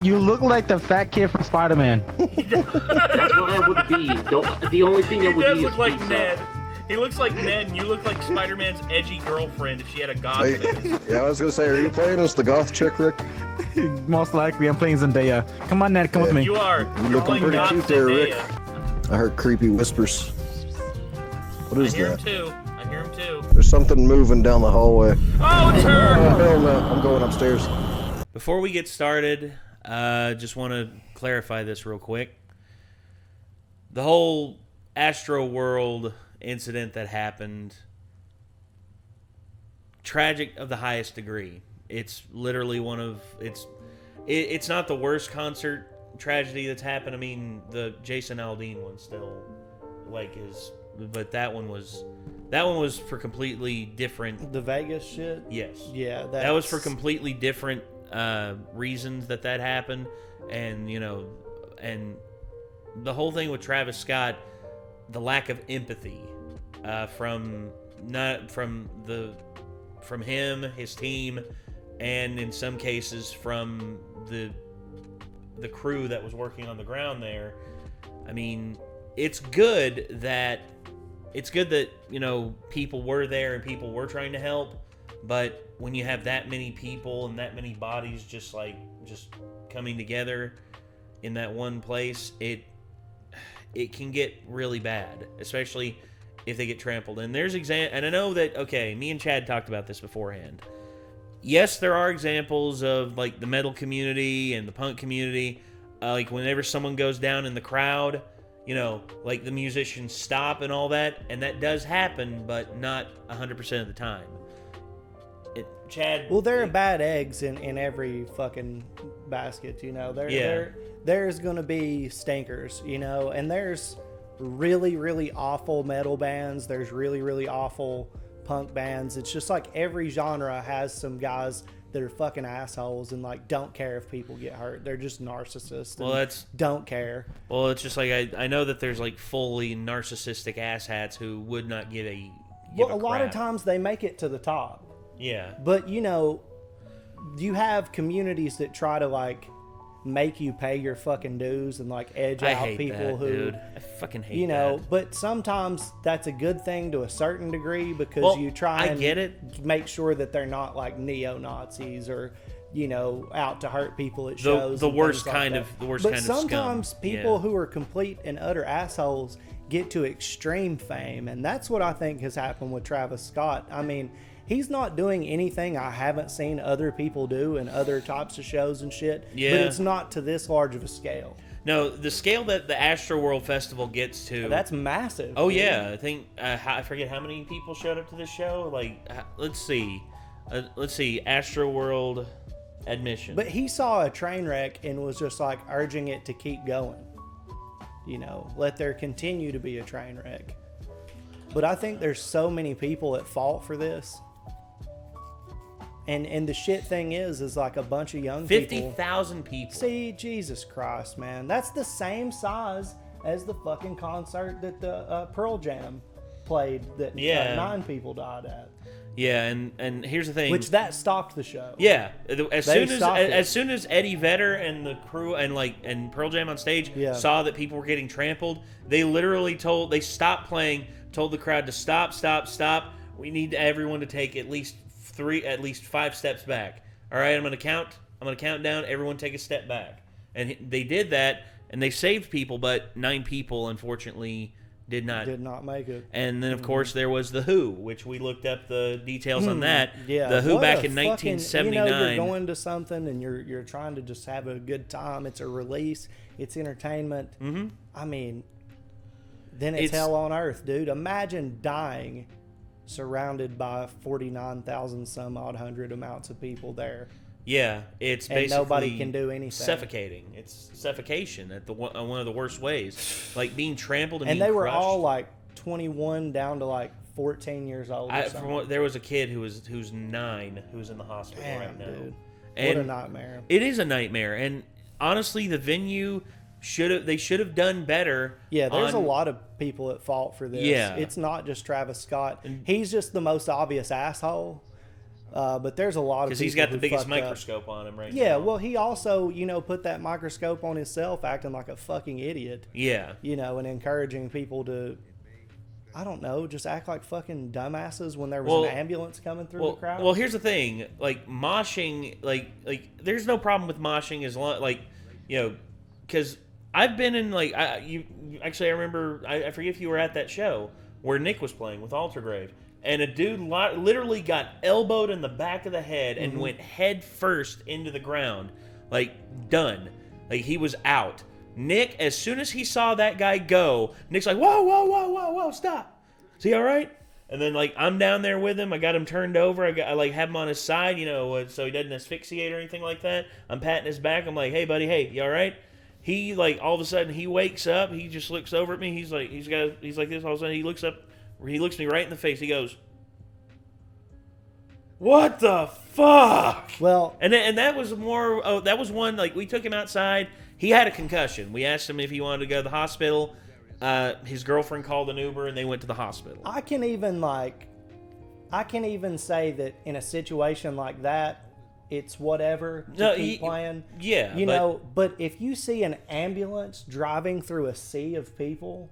You look like the fat kid from Spider-Man. That's what I would be. The only thing I He would does be look is like pizza. Ned. He looks like Ned, and you look like Spider-Man's edgy girlfriend if she had a goth face. Yeah, I was gonna say, are you playing as the goth chick, Rick? Most likely, I'm playing Zendaya. Come on, Ned, come with me. You are. You're looking playing pretty goth cute there, Rick. Zendaya. I heard creepy whispers. What is I hear that? him too. I hear him too. There's something moving down the hallway. Oh, it's Oh, her! hell no. I'm going upstairs. Before we get started, just want to clarify this real quick. The whole Astro World incident that happened, tragic of the highest degree. It's literally one of it's not the worst concert tragedy that's happened. I mean, the Jason Aldean one still but that one was for completely different. The Vegas shit? Yes. Yeah, that was for completely different reasons that happened, and and the whole thing with Travis Scott, the lack of empathy from him, his team, and in some cases from the crew that was working on the ground there. I mean, it's good that people were there and people were trying to help, but when you have that many people and that many bodies just coming together in that one place, it can get really bad, especially if they get trampled. And and I know that, okay, me and Chad talked about this beforehand. Yes, there are examples of like the metal community and the punk community, like whenever someone goes down in the crowd, like the musicians stop and all that, and that does happen, but not 100% of the time. Chad. Well, there are bad eggs in every fucking basket, There's gonna be stinkers, and there's really, really awful metal bands. There's really, really awful punk bands. It's just like every genre has some guys that are fucking assholes and like don't care if people get hurt. They're just narcissists. Well, don't care. Well, it's just like I know that there's like fully narcissistic asshats who would not give a lot of times they make it to the top. Yeah. But you have communities that try to like make you pay your fucking dues and like edge out people who, dude. I fucking hate that. But sometimes that's a good thing to a certain degree because you try and make sure that they're not like neo-Nazis or out to hurt people at shows. The worst kind of scum. But sometimes people who are complete and utter assholes get to extreme fame, and that's what I think has happened with Travis Scott. I mean, he's not doing anything I haven't seen other people do in other types of shows and shit. Yeah. But it's not to this large of a scale. No, the scale that the Astro World Festival gets to... That's massive. Oh, dude. Yeah. I think... I forget how many people showed up to this show. Like, let's see. Astro World admission. But he saw a train wreck and was just like urging it to keep going. Let there continue to be a train wreck. But I think there's so many people at fault for this. And the shit thing is like a bunch of young 50,000 people. See, Jesus Christ, man. That's the same size as the fucking concert that the Pearl Jam played that 9 people died at. Yeah, and here's the thing. Which that stopped the show. Yeah. As soon as Eddie Vedder and the crew and Pearl Jam on stage saw that people were getting trampled, they literally stopped playing, told the crowd to stop. We need everyone to take at least 5 steps back. All right, I'm gonna count down. Everyone take a step back. And they did that, and they saved people, but 9 people unfortunately did not make it. And then of course there was the Who, which we looked up the details on that. Yeah, the Who back in 1979. You're going to something and you're trying to just have a good time. It's a release. It's entertainment. Mm-hmm. I mean, then it's hell on earth, dude. Imagine dying surrounded by 49,000 some odd hundred amounts of people there. Yeah, it's basically... And nobody can do anything. Suffocating. It's suffocation at one of the worst ways. Like being trampled and being crushed. They were all like 21 down to like 14 years old or something. There was a kid who's 9 who's in the hospital right now. Dude. And what a nightmare. It is a nightmare. And honestly, the venue... They should have done better. Yeah, there's a lot of people at fault for this. Yeah. It's not just Travis Scott. He's just the most obvious asshole. But there's a lot of people because he's got the who biggest fucked up. microscope on him right Yeah, now. well, he also, put that microscope on himself, acting like a fucking idiot. Yeah. And encouraging people to, I don't know, just act like fucking dumbasses when there was an ambulance coming through the crowd. Well, here's the thing, like moshing, like there's no problem with moshing as long, because I've been in I remember, I forget if you were at that show where Nick was playing with Altergrave. And a dude literally got elbowed in the back of the head and went head first into the ground. Done. He was out. Nick, as soon as he saw that guy go, Nick's like, whoa, whoa, whoa, whoa, whoa, stop. Is he all right? And then, I'm down there with him. I got him turned over. I have him on his side, so he doesn't asphyxiate or anything like that. I'm patting his back. I'm like, hey, buddy, hey, you all right? He, all of a sudden, he wakes up. He just looks over at me. He's like this. All of a sudden, he looks up. He looks me right in the face. He goes, "What the fuck?" Well, and that was more. Oh, that was one. We took him outside. He had a concussion. We asked him if he wanted to go to the hospital. His girlfriend called an Uber, and they went to the hospital. I can even say that in a situation like that, it's whatever to keep playing. Yeah, but if you see an ambulance driving through a sea of people.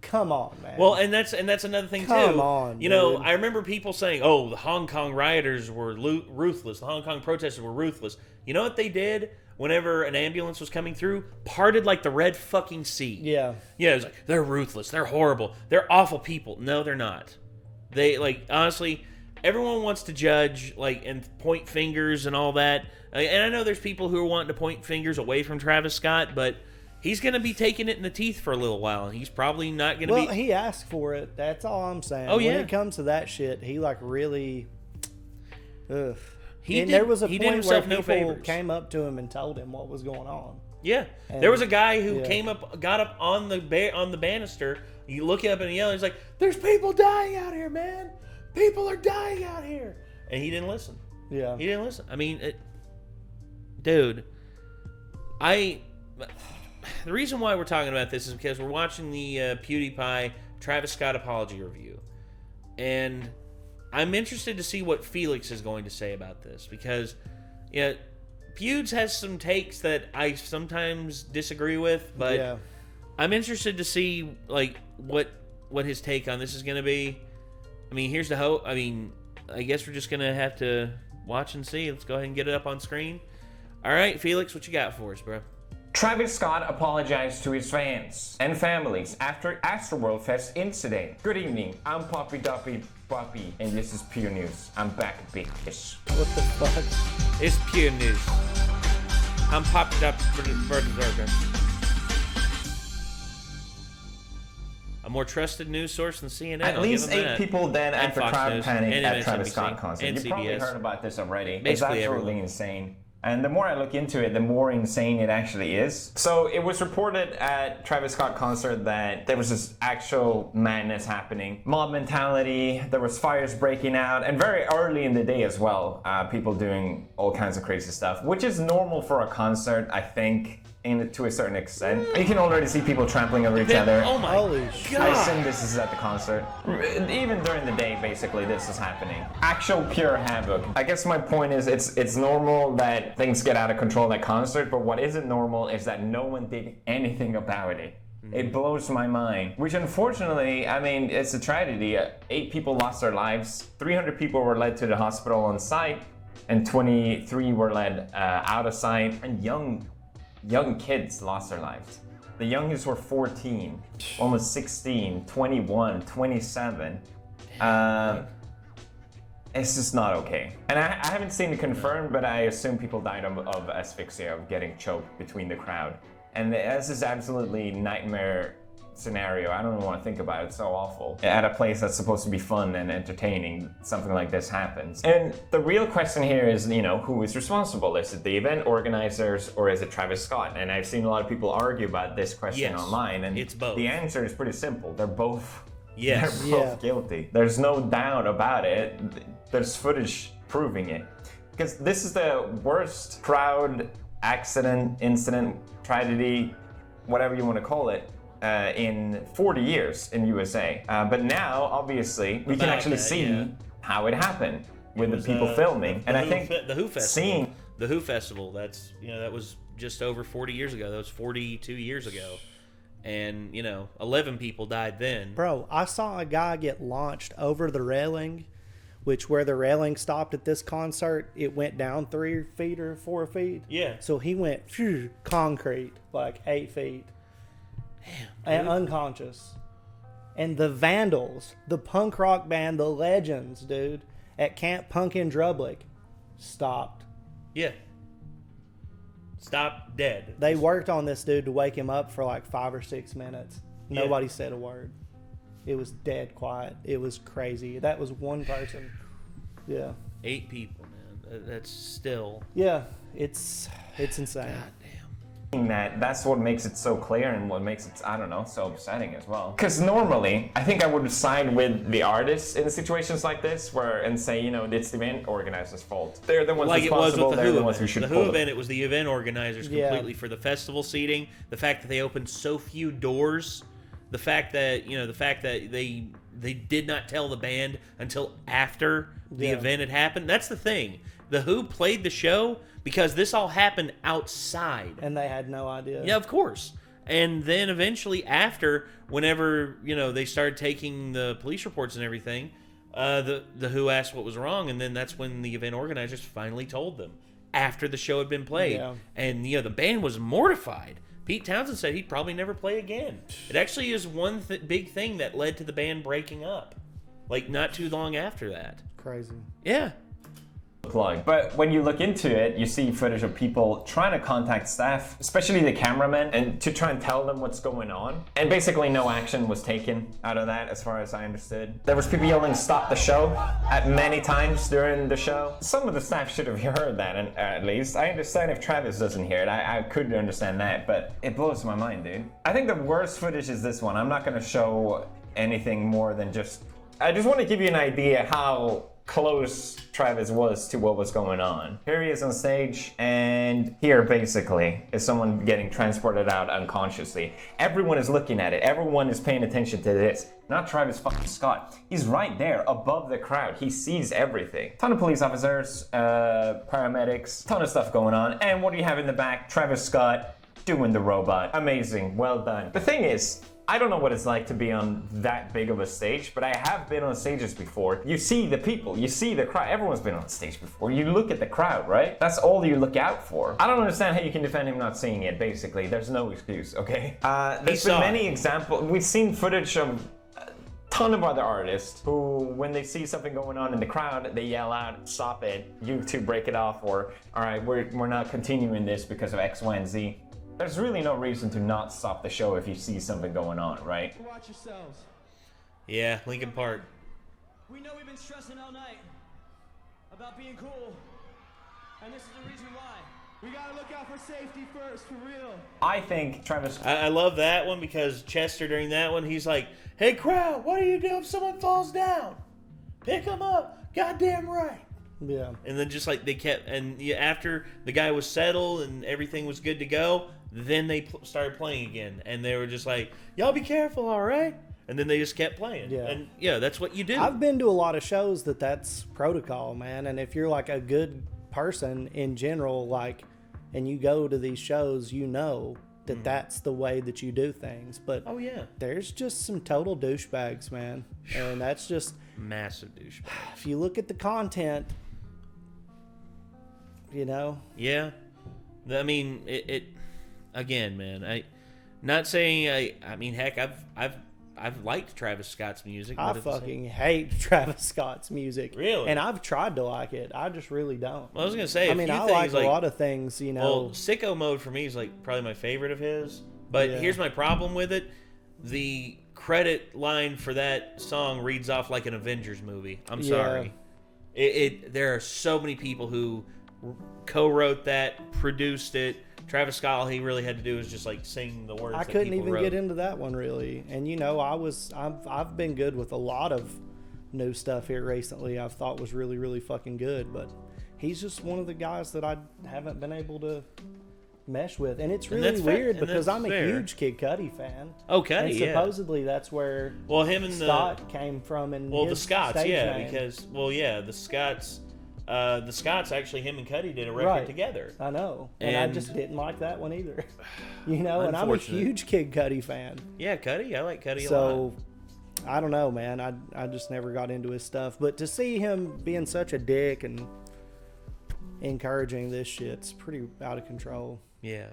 Come on, man. Well, and that's another thing too. Come on, dude. I remember people saying, "Oh, the Hong Kong rioters were ruthless. The Hong Kong protesters were ruthless." You know what they did whenever an ambulance was coming through? Parted like the Red fucking Sea. Yeah. Yeah, it was like, they're ruthless. They're horrible. They're awful people. No, they're not. They honestly, everyone wants to judge and point fingers and all that. And I know there's people who are wanting to point fingers away from Travis Scott, but he's going to be taking it in the teeth for a little while, and he's probably not going to be... Well, he asked for it. That's all I'm saying. Oh, yeah. When it comes to that shit, he, really... Ugh. There was a point where people came up to him and told him what was going on. Yeah. And, there was a guy who got up on the banister. You look up and yell, he's like, "There's people dying out here, man. People are dying out here." And he didn't listen. Yeah. He didn't listen. I mean, dude, the reason why we're talking about this is because we're watching the PewDiePie Travis Scott apology review. And I'm interested to see what Felix is going to say about this. Because, Pewds has some takes that I sometimes disagree with. But I'm interested to see, what his take on this is going to be. I mean, here's the hope. I mean, I guess we're just going to have to watch and see. Let's go ahead and get it up on screen. All right, Felix, what you got for us, bro? Travis Scott apologized to his fans and families after Astroworld Fest incident. Good evening, I'm Poppy Doppy Poppy, and this is Pure News. I'm back, bitch. What the fuck? It's Pure News. I'm Poppy Doppy Burger. A more trusted news source than CNN. At least 8 people dead after crowd panic at Travis Scott concert. You probably heard about this already. It's absolutely insane. And the more I look into it, the more insane it actually is. So it was reported at Travis Scott concert that there was this actual madness happening. Mob mentality, there was fires breaking out, and very early in the day as well, people doing all kinds of crazy stuff, which is normal for a concert, I think, to a certain extent. You can already see people trampling over each other. Oh my Holy shit. I assume this is at the concert. Even during the day, basically, this is happening. Actual pure havoc. I guess my point is it's normal that things get out of control at concert, but what isn't normal is that no one did anything about it. It blows my mind. Which unfortunately, I mean, it's a tragedy. 8 people lost their lives. 300 people were led to the hospital on site, and 23 were led out of sight. And young kids lost their lives. The youngest were 14, almost 16, 21, 27. It's just not okay. And I haven't seen it confirmed, but I assume people died of asphyxia, of getting choked between the crowd. And this is absolutely nightmare scenario. I don't even want to think about it. It's so awful. At a place that's supposed to be fun and entertaining, something like this happens. And the real question here is, who is responsible? Is it the event organizers or is it Travis Scott? And I've seen a lot of people argue about this question online, and it's both. The answer is pretty simple. They're both. Yes. They're both guilty. There's no doubt about it. There's footage proving it. Because this is the worst crowd accident, incident, tragedy, whatever you want to call it, in 40 years in USA. But now, obviously, we can actually see how it happened. with the people filming. And I think the Who Festival. seeing The Who Festival, that was just over 40 years ago. That was 42 years ago. And, 11 people died then. Bro, I saw a guy get launched over the railing, which where the railing stopped at this concert, it went down 3 feet or 4 feet. Yeah. So he went concrete, like 8 feet. Damn. And unconscious. And the Vandals, the punk rock band, the Legends, dude, at Camp Punk in Drublic, stopped. Yeah. Stop dead. They worked on this dude to wake him up for like 5 or 6 minutes. Nobody said a word. It was dead quiet. It was crazy. That was one person. Yeah. 8 people, man. That's still... Yeah, it's insane. God damn. that's what makes it so clear and what makes it, I don't know, so upsetting as well. Because normally, I think I would side with the artists in situations like this, and say, it's the event organizer's fault. They're the ones responsible. They're the ones who should. The Who event, it was the event organizers completely for the festival seating. The fact that they opened so few doors, the fact that they did not tell the band until after the event had happened. That's the thing. The Who played the show because this all happened outside. And they had no idea. Yeah, of course. And then eventually after, whenever, they started taking the police reports and everything, the Who asked what was wrong, and then that's when the event organizers finally told them after the show had been played. Yeah. And, the band was mortified. Pete Townsend said he'd probably never play again. It actually is one big thing that led to the band breaking up. Like, not too long after that. Crazy. Yeah. Plug. But when you look into it, you see footage of people trying to contact staff, especially the cameramen, and to try and tell them what's going on. And basically no action was taken out of that, as far as I understood. There was people yelling, "Stop the show," at many times during the show. Some of the staff should have heard that, and at least. I understand if Travis doesn't hear it. I could understand that, but it blows my mind, dude. I think the worst footage is this one. I'm not going to show anything more than I just want to give you an idea how close Travis was to what was going on. Here he is on stage, and here basically is someone getting transported out unconsciously. Everyone is looking at it. Everyone is paying attention to this. Not Travis fucking Scott. He's right there above the crowd. He sees everything. Ton of police officers, paramedics, ton of stuff going on. And what do you have in the back? Travis Scott doing the robot. Amazing. Well done. The thing is, I don't know what it's like to be on that big of a stage, but I have been on stages before. You see the people, you see the crowd. Everyone's been on stage before. You look at the crowd, right? That's all you look out for. I don't understand how you can defend him not seeing it, basically. There's no excuse, okay? There's been many examples. We've seen footage of a ton of other artists who, when they see something going on in the crowd, they yell out, "Stop it, you two break it off," or, "All right, we're not continuing this because of X, Y, and Z." There's really no reason to not stop the show if you see something going on, right? Watch yourselves. Yeah, Linkin Park. We know we've been stressing all night about being cool, and this is the reason why. We gotta look out for safety first, for real. I think Travis... I love that one because Chester, during that one, he's like, "Hey crowd, what do you do if someone falls down? Pick them up. Goddamn right." Yeah. And then just like they kept, and after the guy was settled and everything was good to go, then they started playing again, and they were just like, "Y'all be careful, all right?" And then they just kept playing. Yeah. And that's what you do. I've been to a lot of shows that's protocol, man. And if you're like a good person in general, and you go to these shows, that's the way that you do things. But oh yeah, there's just some total douchebags, man. And that's just massive douchebags. If you look at the content, Yeah, I mean it again, man. Not saying I mean, heck, I've liked Travis Scott's music. I fucking hate Travis Scott's music. Really? And I've tried to like it. I just really don't. Well, I was gonna say. I like a lot of things. Well, Sicko Mode for me is probably my favorite of his. But here's my problem with it: the credit line for that song reads off like an Avengers movie. I'm sorry. There are so many people who co-wrote that, produced it. Travis Scott, all he really had to do was just sing the words. I couldn't even get into that one really, and I've been good with a lot of new stuff here recently. I've thought was really, really fucking good, but he's just one of the guys that I haven't been able to mesh with, and it's And really that's fair, weird and because that's I'm a fair. huge Kid Cudi fan. Oh, Cudi, and yeah. supposedly that's where Him and Scott came from, and the his Scots, stage yeah, name. because the Scots actually, him and Cudi did a record together. I know, and I just didn't like that one either. And I'm a Unfortunate. huge Kid Cudi fan. Yeah, Cudi, I like Cudi a lot. So I don't know, man. I just never got into his stuff, but to see him being such a dick and encouraging this shit's pretty out of control. Yeah.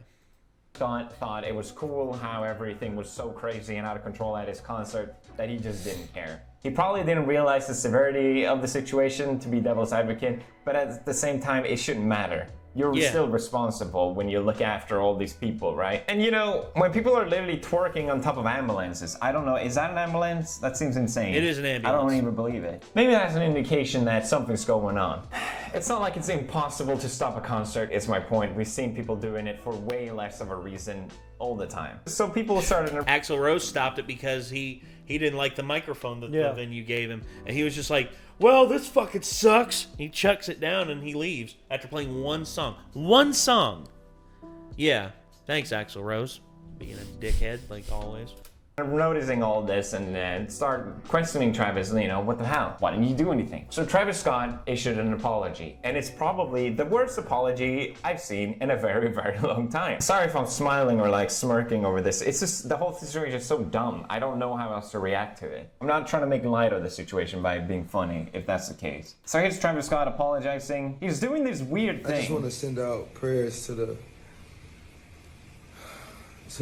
Scott thought it was cool how everything was so crazy and out of control at his concert that he just didn't care. He probably didn't realize the severity of the situation, to be devil's advocate, but at the same time, it shouldn't matter. You're still responsible when you look after all these people, right? And when people are literally twerking on top of ambulances, I don't know, is that an ambulance? That seems insane. It is an ambulance. I don't even believe it. Maybe that's an indication that something's going on. It's not like it's impossible to stop a concert, is my point. We've seen people doing it for way less of a reason all the time. So people started... Axl Rose stopped it because he didn't like the microphone that the venue gave him. And he was just like, well, this fucking sucks. He chucks it down and he leaves after playing one song. One song. Yeah. Thanks, Axl Rose. Being a dickhead, like always. Noticing all this and start questioning Travis, what the hell? Why didn't you do anything? So Travis Scott issued an apology, and it's probably the worst apology I've seen in a very, very long time. Sorry if I'm smiling or smirking over this. It's just, the whole situation is so dumb. I don't know how else to react to it. I'm not trying to make light of the situation by being funny, if that's the case. So here's Travis Scott apologizing. He's doing this weird thing. I just want to send out prayers to the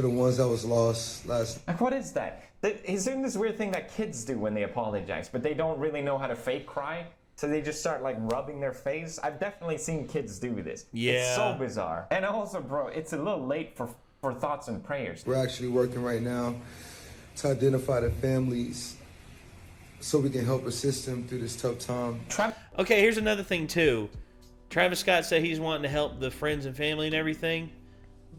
ones that was lost last. Like, what is that? He's doing this weird thing that kids do when they apologize, but they don't really know how to fake cry, so they just start rubbing their face. I've definitely seen kids do this. Yeah. It's so bizarre. And also, bro, it's a little late for thoughts and prayers. We're actually working right now to identify the families so we can help assist them through this tough time. Okay, here's another thing too. Travis Scott said he's wanting to help the friends and family and everything.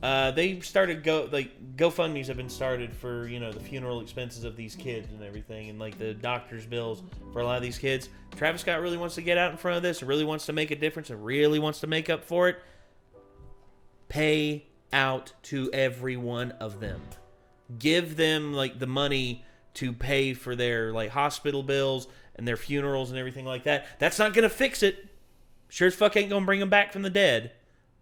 They started GoFundMe's have been started for the funeral expenses of these kids and everything, and the doctor's bills for a lot of these kids. Travis Scott really wants to get out in front of this, and really wants to make a difference, and really wants to make up for it. Pay out to every one of them. Give them the money to pay for their hospital bills and their funerals and everything like that. That's not gonna fix it. Sure as fuck ain't gonna bring them back from the dead,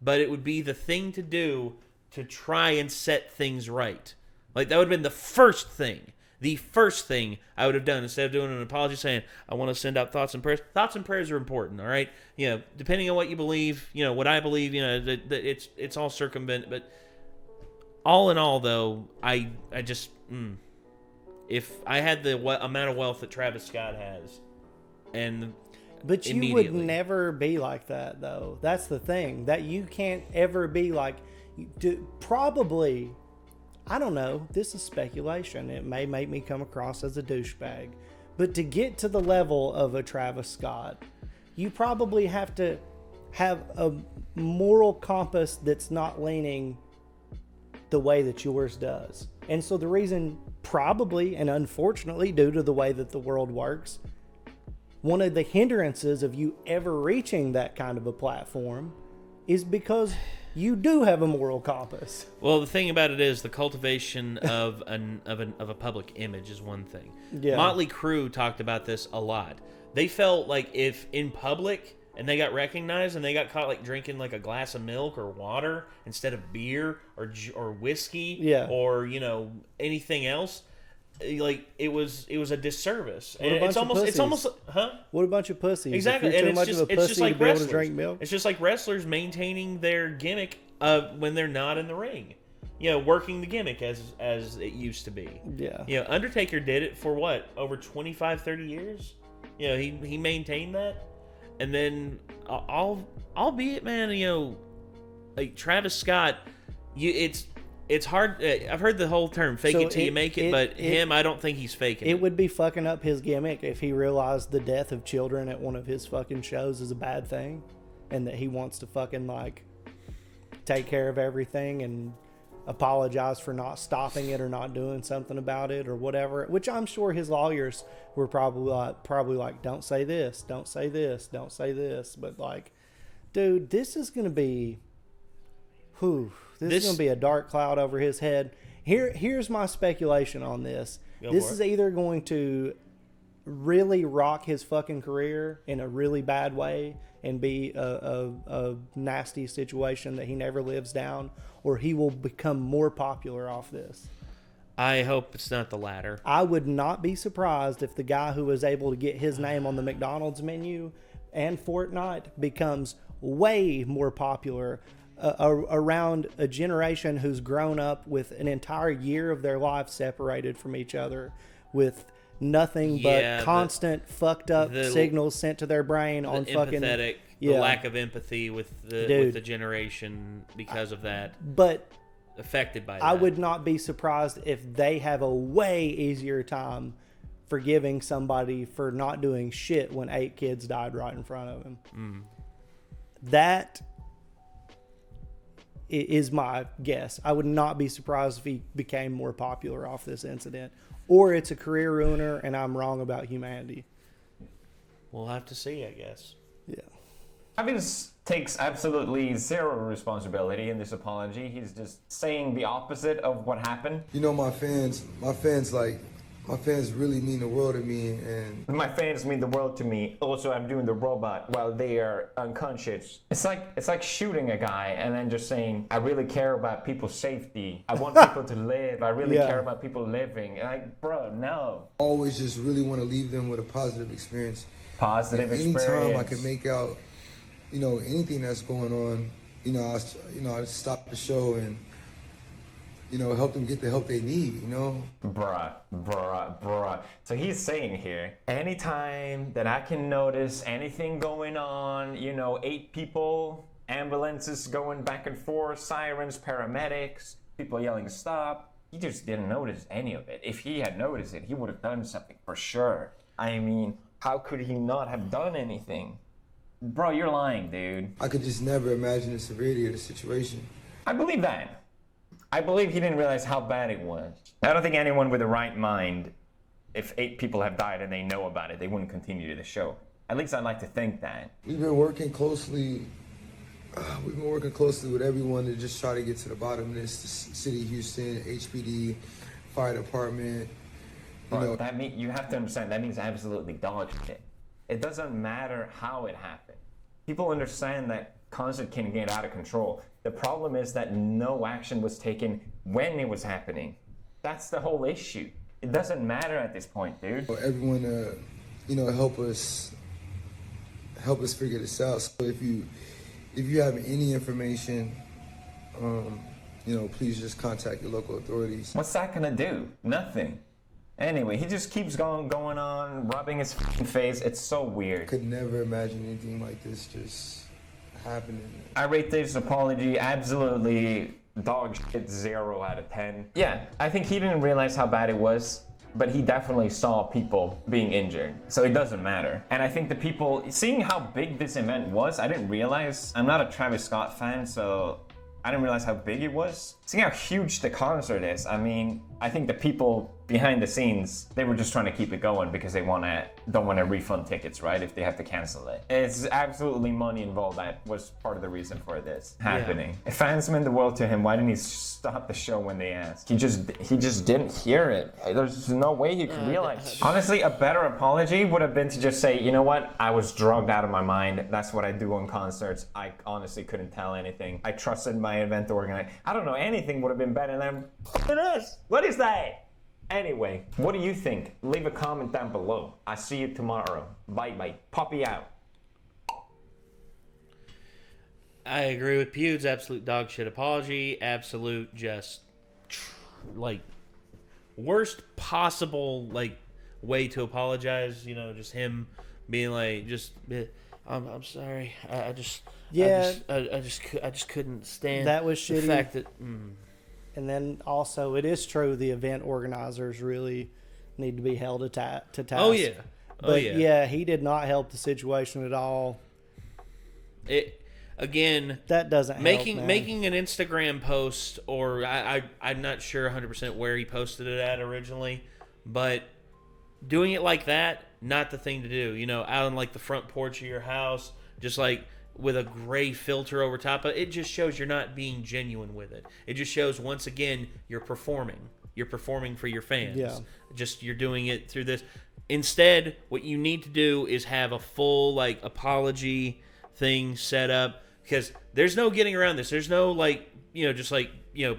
but it would be the thing to do to try and set things right. That would have been the first thing I would have done, instead of doing an apology saying, I want to send out thoughts and prayers. Thoughts and prayers are important, all right? Depending on what you believe, what I believe, that it's all circumvent. But all in all, though, I just, if I had the amount of wealth that Travis Scott has, But you would never be like that, though. That's the thing. That you can't ever be like... Probably... I don't know. This is speculation. It may make me come across as a douchebag. But to get to the level of a Travis Scott, you probably have to have a moral compass that's not leaning the way that yours does. And so the reason, probably and unfortunately, due to the way that the world works, one of the hindrances of you ever reaching that kind of a platform is because you do have a moral compass. Well, the thing about it is the cultivation of a public image is one thing. Yeah. Motley Crue talked about this a lot. They felt like if in public and they got recognized and they got caught drinking a glass of milk or water instead of beer or whiskey or anything else, it was a disservice. And it's almost What a bunch of pussies. Exactly. If you're And too much of a pussy to be able to drink milk. It's just like wrestlers maintaining their gimmick when they're not in the ring. Working the gimmick as it used to be. Yeah. Undertaker did it for what? Over 25, 30 years? He maintained that. And then albeit, man, Travis Scott, it's hard. I've heard the whole term "fake it till you make it," but I don't think he's faking it. It would be fucking up his gimmick if he realized the death of children at one of his fucking shows is a bad thing, and that he wants to fucking take care of everything and apologize for not stopping it or not doing something about it or whatever. Which I'm sure his lawyers were probably like, don't say this, don't say this, don't say this. But dude, this is gonna be. Whew, this is going to be a dark cloud over his head. Here's my speculation on this. This is either going to really rock his fucking career in a really bad way and be a nasty situation that he never lives down, or he will become more popular off this. I hope it's not the latter. I would not be surprised if the guy who was able to get his name on the McDonald's menu and Fortnite becomes way more popular around a generation who's grown up with an entire year of their life separated from each other with nothing but constant fucked up signals sent to their brain on fucking the lack of empathy with the generation because of that. But affected by that. I would not be surprised if they have a way easier time forgiving somebody for not doing shit when 8 kids died right in front of him. That is my guess. I would not be surprised if he became more popular off this incident, or it's a career ruiner and I'm wrong about humanity. We'll have to see, I guess. Yeah. Travis takes absolutely zero responsibility in this apology. He's just saying the opposite of what happened. You know, my fans really mean the world to me, and my fans mean the world to me. Also, I'm doing the robot while they are unconscious. It's like shooting a guy and then just saying, I really care about people's safety. I want people to live. I really care about people living. Like, bro, no. I always just really want to leave them with a positive experience. Experience. Anytime I can make out, you know, anything that's going on, I stop the show and, help them get the help they need, Bruh. So he's saying here, anytime that I can notice anything going on, 8 people, ambulances going back and forth, sirens, paramedics, people yelling stop, he just didn't notice any of it. If he had noticed it, he would have done something for sure. I mean, how could he not have done anything? Bro, you're lying, dude. I could just never imagine the severity of the situation. I believe that. I believe he didn't realize how bad it was. I don't think anyone with the right mind, if 8 people have died and they know about it, they wouldn't continue the show. At least I'd like to think that. We've been working closely with everyone to just try to get to the bottom of this. The City of Houston, HPD, Fire Department. You have to understand, that means absolutely dog shit. It doesn't matter how it happened. People understand that concert can get out of control. The problem is that no action was taken when it was happening. That's the whole issue. It doesn't matter at this point, dude. Everyone, help us figure this out. So if you have any information, please just contact your local authorities. What's that gonna do? Nothing. Anyway, he just keeps going on, rubbing his face. It's so weird. Could never imagine anything like this just happening. I rate this apology absolutely dog shit 0 out of 10. Yeah, I think he didn't realize how bad it was, but he definitely saw people being injured, so it doesn't matter. And I think the people, seeing how big this event was, I didn't realize. I'm not a Travis Scott fan, so I didn't realize how big it was. Seeing how huge the concert is, I mean, I think the people behind the scenes, they were just trying to keep it going because they don't want to refund tickets, right? If they have to cancel it. It's absolutely money involved. That was part of the reason for this happening. If fans meant the world to him, why didn't he stop the show when they asked? He just didn't hear it. There's no way he could realize. Honestly, a better apology would have been to just say, you know what? I was drugged out of my mind. That's what I do on concerts. I honestly couldn't tell anything. I trusted my event organizer. I don't know, anything would have been better than this. What is that? Anyway, what do you think? Leave a comment down below. I'll see you tomorrow. Bye. Poppy out. I agree with Pewds. Absolute dog shit apology. Absolute just worst possible way to apologize. Just him being I'm sorry. I just couldn't stand that was shitty. The fact that. And then also, it is true the event organizers really need to be held to task. Oh yeah, but he did not help the situation at all. That doesn't making help, making an Instagram post, or I'm not sure 100% where he posted it at originally, but doing it like that, not the thing to do. Out on the front porch of your house, just with a gray filter over top of it. It just shows you're not being genuine with it. It just shows, once again, you're performing. You're performing for your fans. Yeah. Just you're doing it through this. Instead, what you need to do is have a full like apology thing set up, because there's no getting around this. There's no like, just like,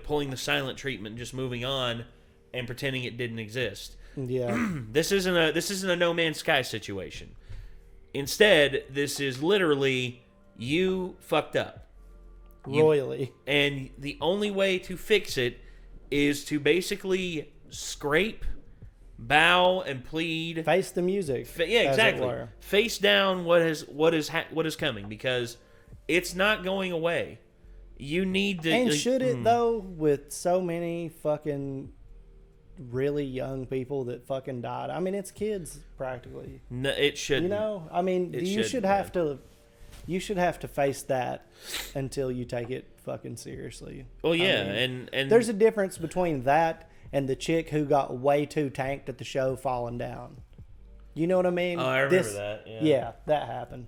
pulling the silent treatment and just moving on and pretending it didn't exist. Yeah. This isn't a No Man's Sky situation. Instead, this is literally you fucked up. Royally. And the only way to fix it is to basically scrape, bow, and plead. Face the music. Yeah, exactly. Face down what is coming, because it's not going away. You need to. And should it though, with so many fucking really young people that fucking died? I mean, it's kids practically. No, it shouldn't. I mean, you should have to face that until you take it fucking seriously. Well, yeah, I mean, and there's a difference between that and the chick who got way too tanked at the show falling down. You know what I mean? Oh, I remember that. Yeah, that happened.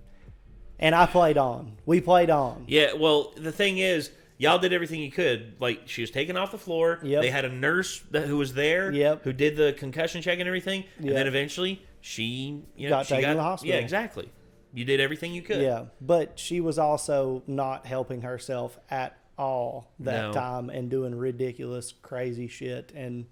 And I played on. We played on. Yeah, well, the thing is, y'all did everything you could. Like, she was taken off the floor. Yep. They had a nurse who was there, Yep. who did the concussion check and everything. Yep. And then eventually, she got taken to the hospital. Yeah, exactly. You did everything you could. Yeah, but she was also not helping herself at all that time and doing ridiculous, crazy shit and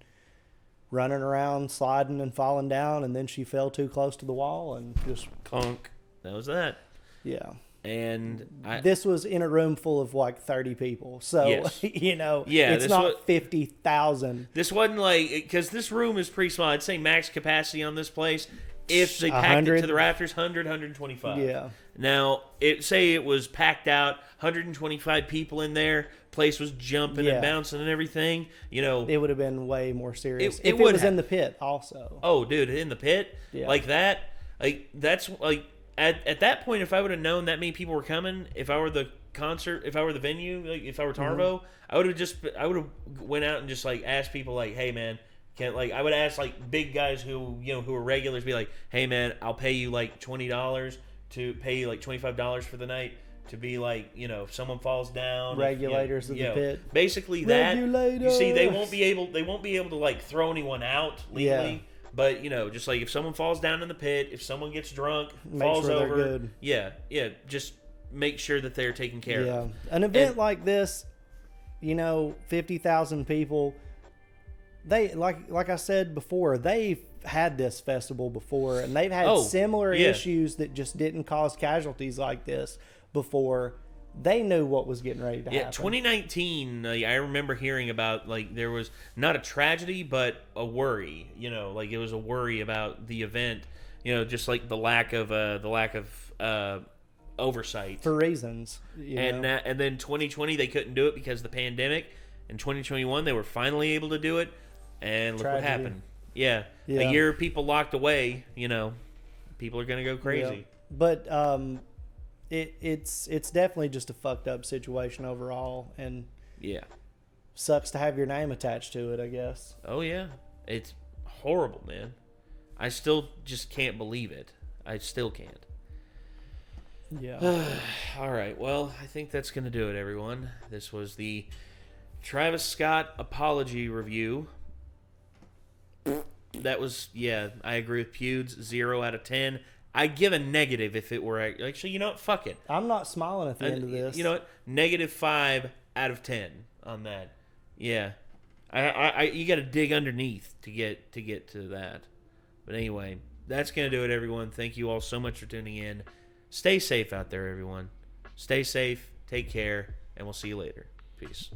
running around, sliding and falling down, and then she fell too close to the wall and just... Conk. That was that. Yeah. And this was in a room full of like 30 people. So, yes. It's not 50,000. This wasn't like, because this room is pretty small. I'd say max capacity on this place, if they packed 100? it to the rafters, 100, 125. Yeah. Now, say it was packed out, 125 people in there, place was jumping and bouncing and everything, It would have been way more serious. It if it was in the pit also. Oh, dude, in the pit? Yeah. Like that? Like, that's, like... At that point, if I would have known that many people were coming, if I were the concert, if I were the venue, like if I were Tarvo, I would have went out and just like asked people like, hey man, I would ask like big guys who are regulars, be like, hey man, I'll pay you like $20 to pay you like $25 for the night to be like, if someone falls down, regulators of the pit, basically that. You see, they won't be able to like throw anyone out legally. Yeah. But, just like if someone falls down in the pit, if someone gets drunk, falls over, just make sure that they're taken care of. An event like this, 50,000 people, they like I said before, they've had this festival before, and they've had similar issues that just didn't cause casualties like this before. They knew what was getting ready to happen. Yeah, 2019, I remember hearing about, like, there was not a tragedy, but a worry. Like, it was a worry about the event, just like the lack of oversight. For reasons. And then 2020, they couldn't do it because of the pandemic. In 2021, they were finally able to do it, and look what happened. Yeah. A year people locked away, people are going to go crazy. Yeah. But, It's definitely just a fucked up situation overall, and sucks to have your name attached to it, I guess. Oh yeah, it's horrible, man. I still just can't believe it. I still can't. Yeah. All right, well, I think that's gonna do it, everyone. This was the Travis Scott apology review. That was I agree with Pewds, 0 out of 10. I'd give a negative if it were actually. You know what? Fuck it. I'm not smiling at the end of this. You know what? -5 out of 10 on that. Yeah, I you got to dig underneath to get to that. But anyway, that's gonna do it, everyone. Thank you all so much for tuning in. Stay safe out there, everyone. Stay safe. Take care, and we'll see you later. Peace.